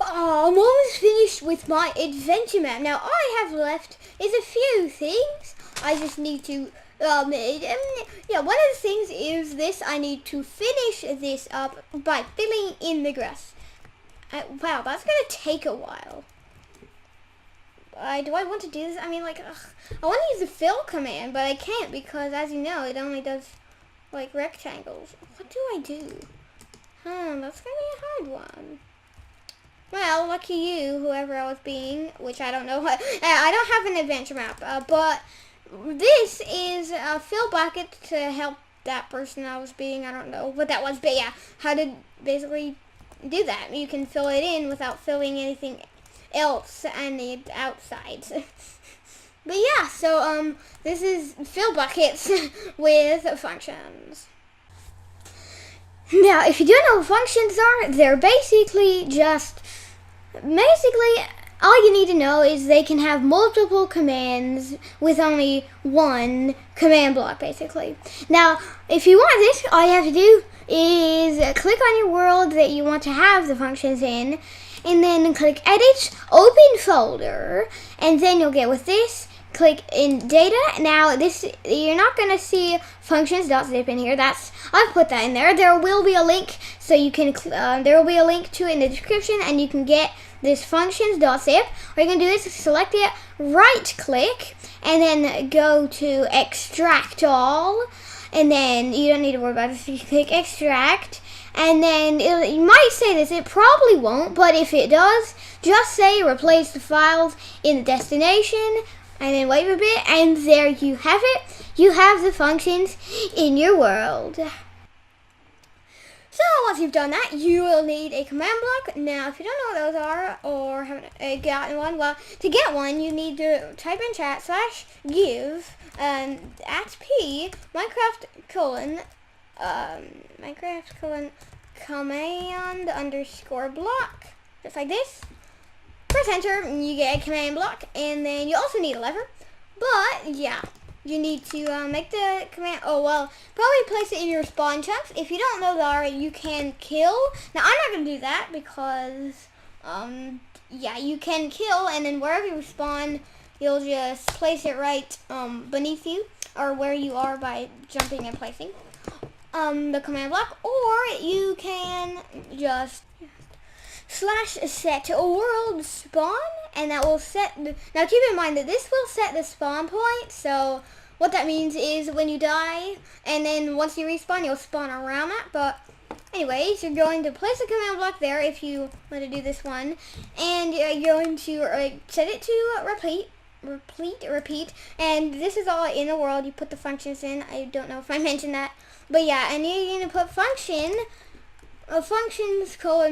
Oh, I'm almost finished with my adventure map. Now, all I have left is a few things. I just need to, yeah, one of the things is this. I need to finish this up by filling in the grass. Wow, that's going to take a while. Do I want to do this? I mean, like, I want to use the fill command, but I can't because, as you know, it only does, like, rectangles. What do I do? That's going to be a hard one. Well, lucky you, whoever I was being, which I don't know. I don't have an adventure map, but this is a fill bucket to help that person I was being. I don't know what that was, but yeah, how to basically do that. You can fill it in without filling anything else on the outsides. But yeah, so this is fill buckets with functions. Now, if you don't know what functions are, they're basically all you need to know is they can have multiple commands with only one command block, basically. Now, if you want this, all you have to do is click on your world that you want to have the functions in, and then click Edit, Open Folder, and then you'll get with this. Click in data. Now you're not going to see functions.zip in here. I've put that in there. There will be a link, so you can there will be a link to it in the description, and you can get this functions.zip. What you can do is select it, right click, and then go to extract all, and then you don't need to worry about this. You click extract, and then you might say this, it probably won't, but if it does, just say replace the files in the destination, and then wait a bit, and there you have it. You have the functions in your world. So once you've done that, you will need a command block. Now, if you don't know what those are, or haven't gotten one, well, to get one, you need to type in chat /give @p Minecraft command _ block, just like this. Press enter, and you get a command block, and then you also need a lever. But yeah, you need to make the command. Oh well, probably place it in your spawn chunks. If you don't know that, you can kill. Now I'm not gonna do that because yeah, you can kill, and then wherever you spawn, you'll just place it right beneath you or where you are by jumping and placing the command block, or you can just /set world spawn, and that will set now keep in mind that this will set the spawn point. So what that means is when you die, and then once you respawn, you'll spawn around that. But anyways, you're going to place a command block there if you want to do this one, and you're going to set it to repeat, and this is all in the world. You put the functions in. I don't know if I mentioned that, but yeah, and you're going to put functions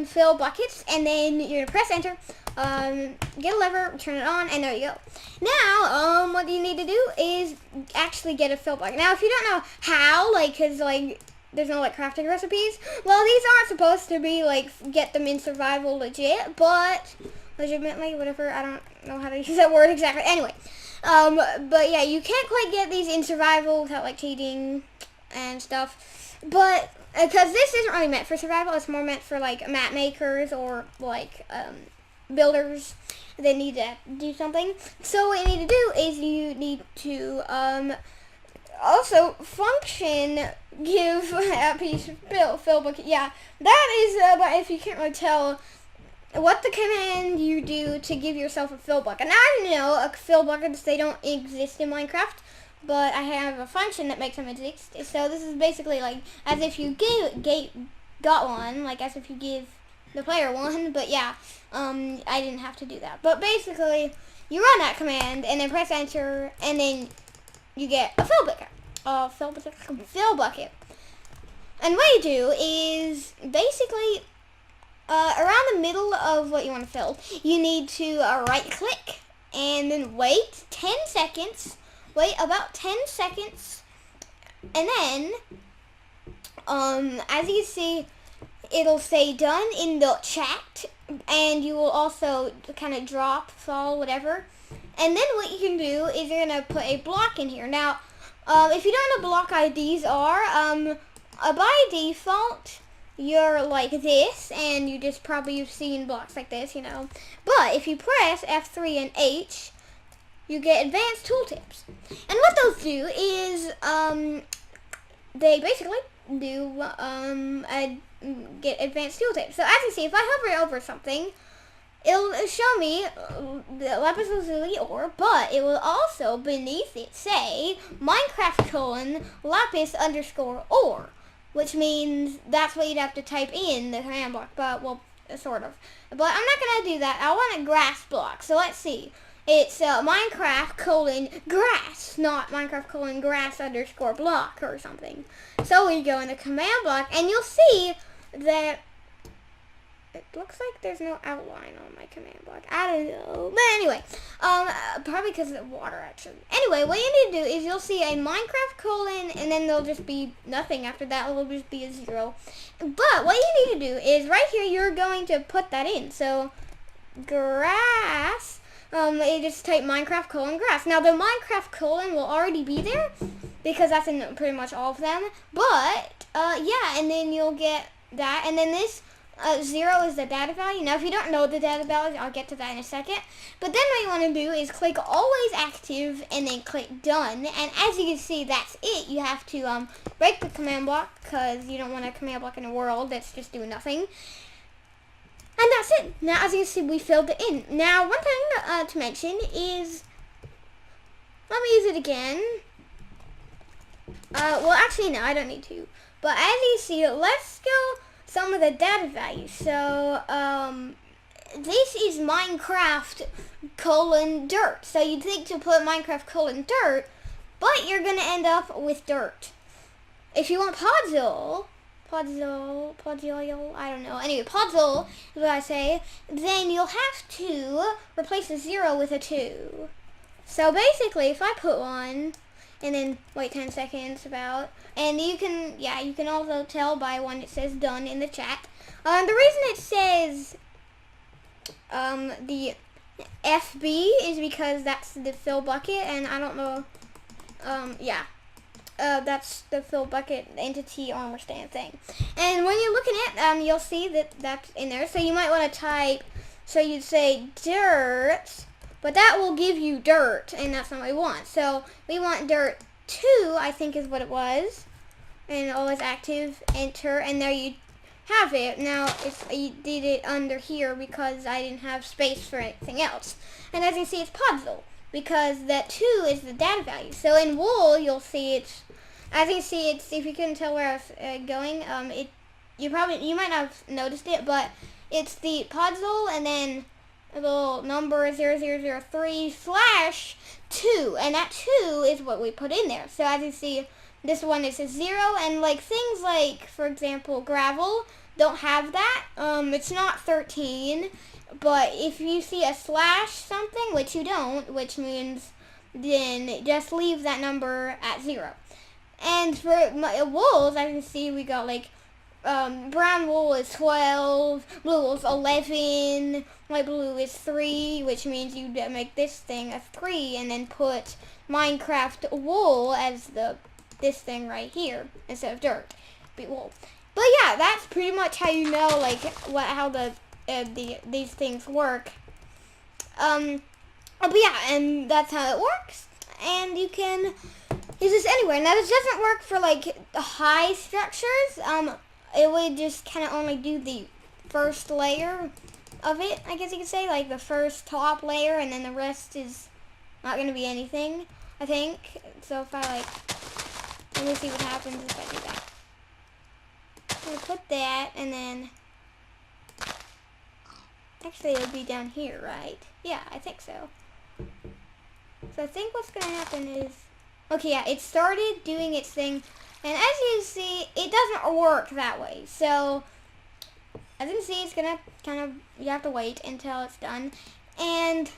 fill buckets, and then you're gonna press enter, get a lever, turn it on, and there you go. Now what you need to do is actually get a fill bucket. Now if you don't know how, because there's no crafting recipes, well, these aren't supposed to be get them in survival legit, but legitimately, whatever, I don't know how to use that word exactly. Anyway, but yeah, you can't quite get these in survival without cheating and stuff, but because this isn't really meant for survival, it's more meant for map makers or builders that need to do something. So what you need to do is you need to also function give a piece of fill bucket. Yeah, that is but if you can't really tell what the command you do to give yourself a fill bucket. Now I know fill buckets, they don't exist in Minecraft, but I have a function that makes them exist. So this is basically as if you got one, as if you give the player one. But yeah, I didn't have to do that. But basically, you run that command and then press enter, and then you get a fill bucket. And what you do is basically around the middle of what you want to fill, you need to right click and then wait 10 seconds. Wait about 10 seconds, and then, as you see, it'll say done in the chat, and you will also kind of fall, whatever. And then what you can do is you're going to put a block in here. Now, if you don't know what block IDs are, by default, you're like this, and you've seen blocks like this, you know. But if you press F3 and H, you get advanced tooltips. And what those do is, they basically do, get advanced tooltips. So as you see, if I hover over something, it'll show me the lapis lazuli ore, but it will also, beneath it, say Minecraft : lapis _ ore, which means that's what you'd have to type in the command block, but, well, sort of. But I'm not going to do that. I want a grass block, so let's see. It's Minecraft : grass, not Minecraft : grass _ block or something. So we go in the command block, and you'll see that it looks like there's no outline on my command block. I don't know. But anyway, probably because of the water, actually. Anyway, what you need to do is you'll see a Minecraft : and then there'll just be nothing after that. It'll just be a 0. But what you need to do is right here, you're going to put that in. So, grass. You just type Minecraft : grass. Now, the Minecraft : will already be there because that's in pretty much all of them. But, yeah, and then you'll get that. And then this 0 is the data value. Now, if you don't know the data value, I'll get to that in a second. But then what you want to do is click always active and then click done. And as you can see, that's it. You have to break the command block because you don't want a command block in a world that's just doing nothing. And that's it. Now, as you can see, we filled it in. Now, one thing to mention is, let me use it again. Well, actually, no, I don't need to. But as you see, let's go some of the data values. So, this is Minecraft : dirt. So you'd think to put Minecraft : dirt, but you're going to end up with dirt. If you want Podzol, I don't know. Anyway, Podzol is what I say. Then you'll have to replace a 0 with a 2. So basically, if I put 1, and then wait 10 seconds about, and you can also tell by when it says done in the chat. The reason it says the FB is because that's the fill bucket, and I don't know, that's the fill bucket entity armor stand thing. And when you're looking at you'll see that that's in there. So you might want to type, so you'd say dirt, but that will give you dirt, and that's not what we want. So we want dirt 2, I think is what it was. And always active, enter, and there you have it. Now, you did it under here because I didn't have space for anything else. And as you can see, it's Podzol, because that 2 is the data value. So in wool, you'll see it's, as you can see, it's, if you couldn't tell where I was going, you might not have noticed it, but it's the Podzol and then a little number 0003/2, and that 2 is what we put in there. So as you see, this one is a 0, and like things like, for example, gravel don't have that. It's not 13, but if you see a slash something, which you don't, which means then just leave that number at 0. And for my wools, as you can see, we got like brown wool is 12, blue wool is 11, light blue is 3, which means you make this thing a 3, and then put Minecraft wool as this thing right here instead of dirt, be wool. But yeah, that's pretty much how you know like how these things work. But yeah, and that's how it works, and you can use this anywhere. Now this doesn't work for like high structures. It would just kind of only do the first layer of it, I guess you could say, like the first top layer, and then the rest is not going to be anything, I think. So if I let me see what happens if I do that. I'll put that, and then, actually it'll be down here, right? Yeah, I think so. So I think what's going to happen is, okay, yeah, it started doing its thing, and as you see, it doesn't work that way. So, as you can see, it's going to kind of, you have to wait until it's done, and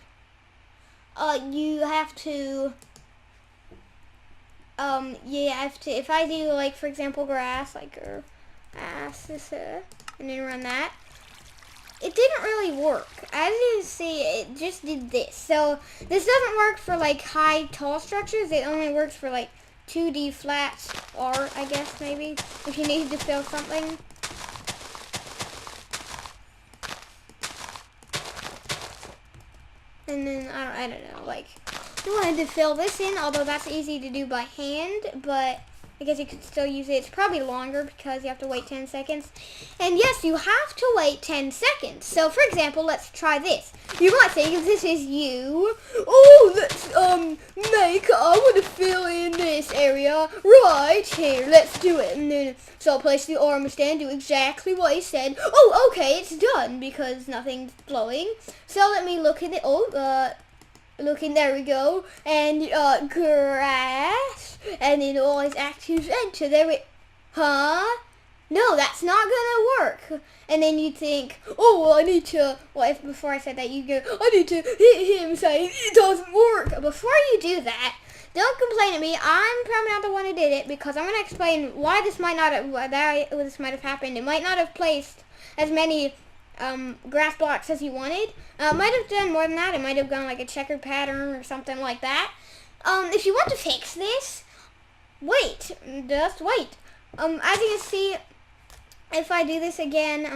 you have to, if I do, like, for example, grass, like, and then run that, it didn't really work. As you can see, it just did this. So this doesn't work for like high, tall structures. It only works for like 2D flats, or I guess maybe if you need to fill something. And then, I don't know, like, I wanted to fill this in, although that's easy to do by hand, but I guess you could still use it. It's probably longer because you have to wait 10 seconds. And yes, you have to wait 10 seconds. So, for example, let's try this. You might think if this is you, oh, let's, I want to fill in this area right here. Let's do it. And then, so I'll place the arm stand, do exactly what he said. Oh, okay, it's done because nothing's flowing. So let me look at it. Looking, there we go. And, grass. And then always active enter. There we, no, that's not gonna work. And then you think, oh, well, I need to, well, if before I said that, you go, I need to hit him saying it doesn't work. Before you do that, don't complain at me. I'm probably not the one who did it because I'm going to explain why this might not have, this might have happened. It might not have placed as many grass blocks as you wanted. It might have done more than that. It might have gone like a checkered pattern or something like that. If you want to fix this, just wait. As you can see, if I do this again,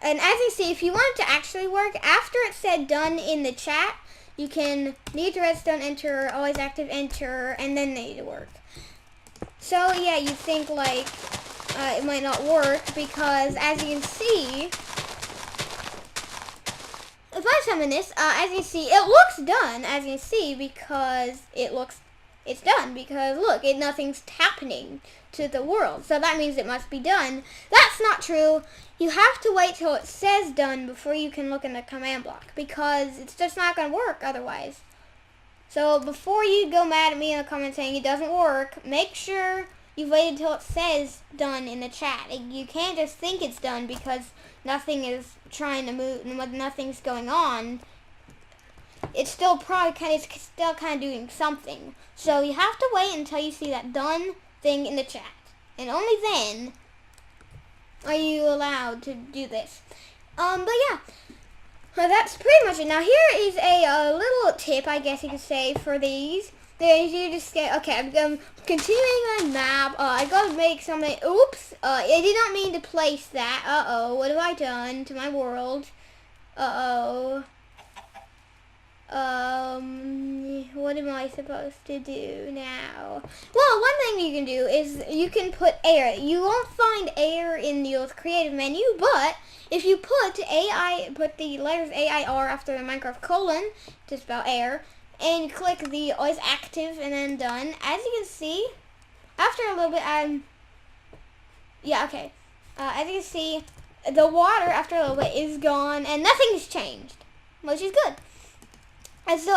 and as you see, if you want it to actually work, after it said done in the chat, you can need redstone enter, always active enter, and then they work. So yeah, you think like it might not work because as you can see, if I summon this, as you see, it looks done, as you see, because it's done, because look, nothing's happening to the world, so that means it must be done. That's not true. You have to wait till it says done before you can look in the command block, because it's just not going to work otherwise. So before you go mad at me in the comments saying it doesn't work, make sure you've waited till it says done in the chat. You can't just think it's done because nothing is trying to move, nothing's going on. It's still probably still kind of doing something. So you have to wait until you see that done thing in the chat, and only then are you allowed to do this. But yeah, that's pretty much it. Now here is a little tip, I guess you could say, for these. You just get, okay, I'm continuing my map. I gotta make something. Oops, I did not mean to place that. Uh-oh, what have I done to my world? Uh-oh. What am I supposed to do now? Well, one thing you can do is you can put air. You won't find air in the creative menu, but if you put put the letters AIR after the Minecraft colon to spell air, and click the always active and then done, as you can see, after a little bit, yeah, okay. As you can see, the water after a little bit is gone, and nothing's changed, which is good. And so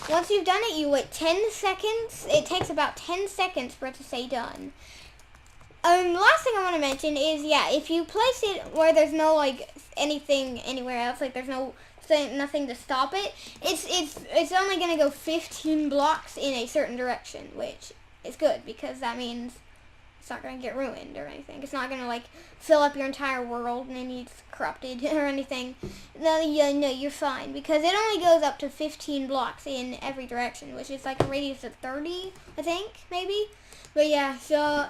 once you've done it, you wait 10 seconds. It takes about 10 seconds for it to say done. The last thing I want to mention is, if you place it where there's no, like, anything anywhere else, like there's nothing to stop it, it's only going to go 15 blocks in a certain direction, which is good because that means it's not going to get ruined or anything. It's not going to, like, fill up your entire world and then it's corrupted or anything. No, you're fine because it only goes up to 15 blocks in every direction, which is like a radius of 30, I think, maybe. But yeah, so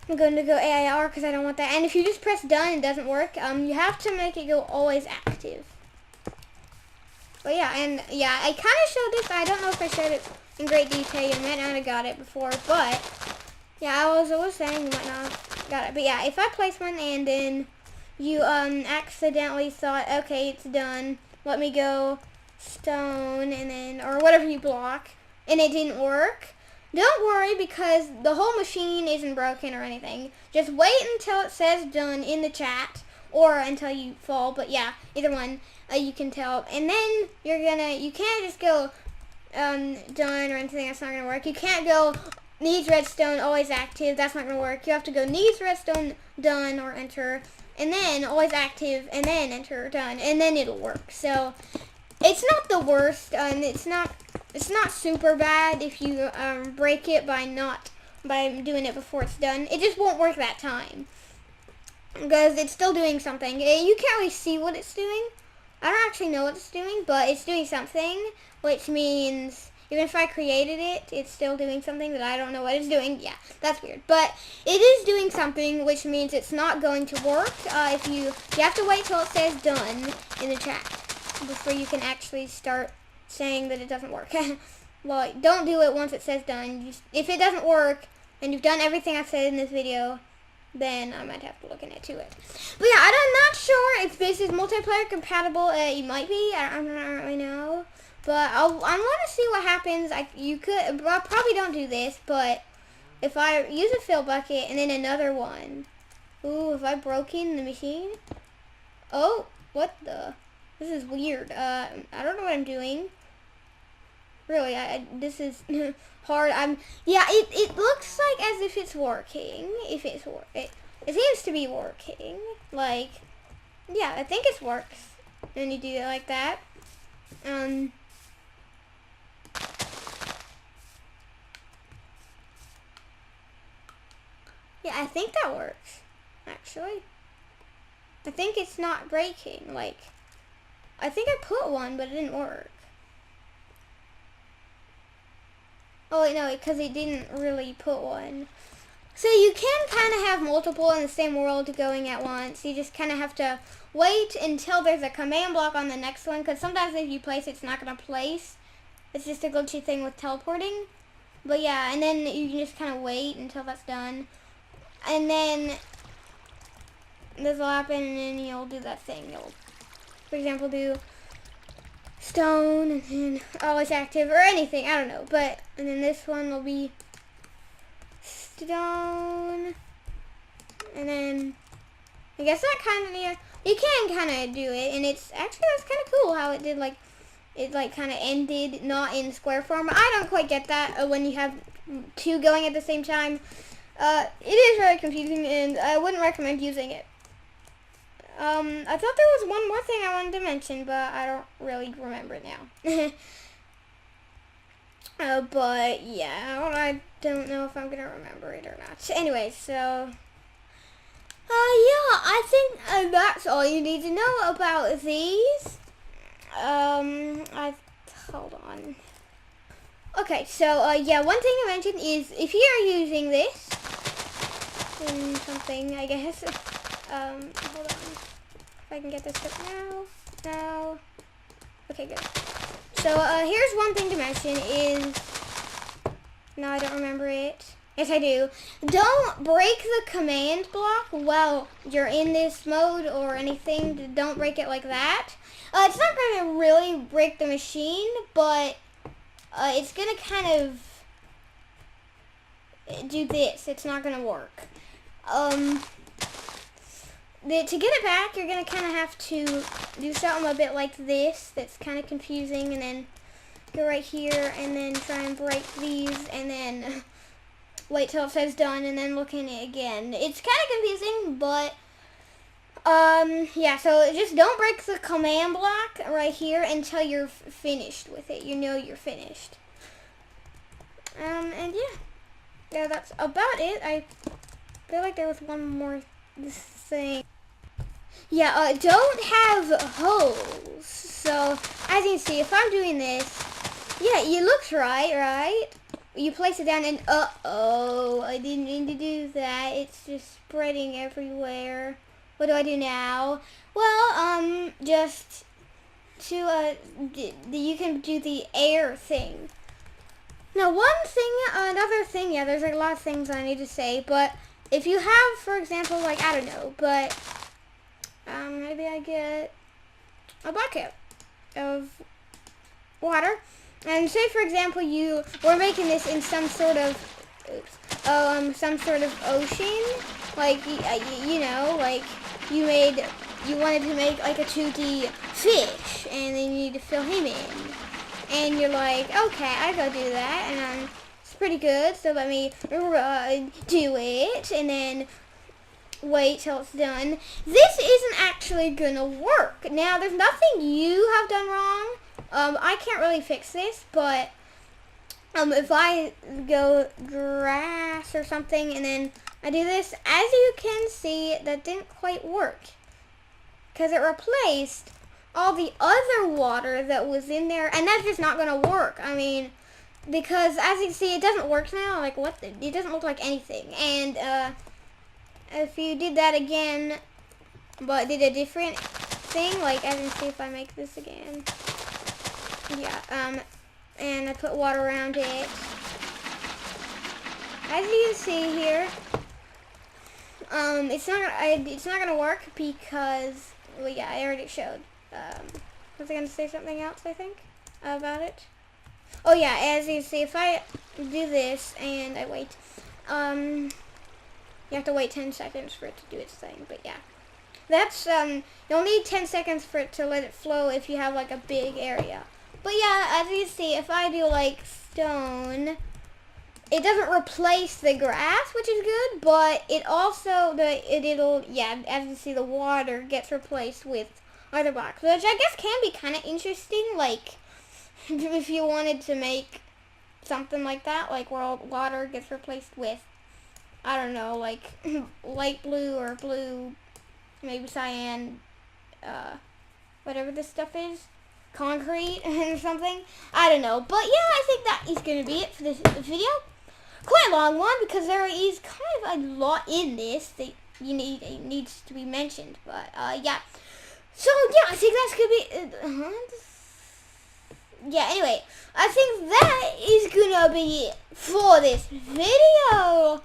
I'm going to go AIR because I don't want that. And if you just press done, it doesn't work. You have to make it go always active. But yeah, and yeah, I kind of showed this. I don't know if I showed it in great detail. You might not have got it before, but yeah, I was saying you might not have got it. But yeah, if I place one and then you accidentally thought, okay, it's done, let me go stone and then, or whatever you block, and it didn't work, don't worry because the whole machine isn't broken or anything. Just wait until it says done in the chat or until you fall. But yeah, either one, you can tell. And then you can't just go done or anything. That's not going to work. You can't go needs redstone, always active. That's not going to work. You have to go needs redstone, done, or enter, and then always active, and then enter, done, and then it'll work. So it's not the worst. It's not super bad if you break it by doing it before it's done. It just won't work that time because it's still doing something. You can't really see what it's doing. I don't actually know what it's doing, but it's doing something, which means even if I created it, it's still doing something that I don't know what it's doing. Yeah, that's weird. But it is doing something, which means it's not going to work. You have to wait till it says done in the chat. before you can actually start saying that it doesn't work. Well, don't do it once it says done. If it doesn't work and you've done everything I've said in this video, then I might have to look into it. But yeah, I'm not sure if this is multiplayer compatible. It might be. I don't really know. But I want to see what happens. I probably don't do this, but if I use a fill bucket and then another one. Ooh, have I broken the machine? Oh, what the? This is weird. I don't know what I'm doing. Really, this is hard. Yeah, it looks like as if it's working. It seems to be working. Like, yeah, I think it works. When you do it like that. Yeah, I think that works. Actually, I think it's not breaking. Like, I think I put one, but it didn't work. Oh wait, no, because it didn't really put one. So you can kind of have multiple in the same world going at once. You just kind of have to wait until there's a command block on the next one, because sometimes if you place it, it's not going to place. It's just a glitchy thing with teleporting. But yeah, and then you can just kind of wait until that's done. And then this will happen, and then you'll do that thing. You'll, for example, do stone, and then always active, or anything, I don't know. But, and then this one will be stone, and then I guess that kind of, yeah, you can kind of do it, and it's actually, that's kind of cool how it did, like, it like kind of ended not in square form. I don't quite get that when you have two going at the same time. It is very confusing, and I wouldn't recommend using it. I thought there was one more thing I wanted to mention, but I don't really remember it now. But yeah, I don't know if I'm gonna remember it or not. Anyway, so yeah, I think that's all you need to know about these. Hold on. Okay, so yeah, one thing to mention is if you're using this in something, I guess. Hold on. If I can get this up now. No. Okay, good. So here's one thing to mention is, no, I don't remember it. Yes, I do. Don't break the command block while you're in this mode or anything. Don't break it like that. It's not going to really break the machine, but it's going to kind of do this. It's not going to work. To get it back, you're going to kind of have to do something a bit like this. That's kind of confusing, and then go right here, and then try and break these, and then wait till it says done, and then look in it again. It's kind of confusing, but yeah, so just don't break the command block right here until you're finished with it. You know you're finished. And yeah, that's about it. I feel like there was one more thing. Yeah, don't have holes. So, as you can see, if I'm doing this, yeah, it looks right? You place it down and, uh-oh, I didn't mean to do that. It's just spreading everywhere. What do I do now? Well, just to, you can do the air thing. Now, another thing, yeah, there's a lot of things I need to say, but if you have, for example, like, I don't know, but maybe I get a bucket of water, and say, for example, we're making this in some sort of, some sort of ocean, like, you know, like, you wanted to make, like, a 2D fish, and then you need to fill him in, and you're like, okay, I go do that, and it's pretty good, so let me do it, and then wait till it's done. This isn't actually gonna work. Now, there's nothing you have done wrong. I can't really fix this, but if I go grass or something and then I do this, as you can see, that didn't quite work because it replaced all the other water that was in there, and that's just not gonna work. I mean, because as you can see, it doesn't work now. Like, what? It doesn't look like anything. And if you did that again, but did a different thing. Like, as you see, if I make this again. Yeah, and I put water around it. As you can see here, it's not gonna work because, well, yeah, I already showed. Was I gonna say something else? I think about it. Oh yeah, as you see, if I do this and I wait, you have to wait 10 seconds for it to do its thing. But yeah, that's you'll need 10 seconds for it to let it flow if you have like a big area. But yeah, as you see, if I do like stone, it doesn't replace the grass, which is good, but it also, it'll, yeah, as you see, the water gets replaced with other blocks, which I guess can be kind of interesting, like, if you wanted to make something like that, like where water gets replaced with, I don't know, like, light blue or blue, maybe cyan, whatever this stuff is, concrete or something, I don't know, but yeah, I think that is going to be it for this video. Quite a long one because there is kind of a lot in this that needs to be mentioned. But yeah, so yeah, I think that's gonna be. Yeah. Anyway, I think that is gonna be it for this video.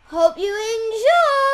Hope you enjoy.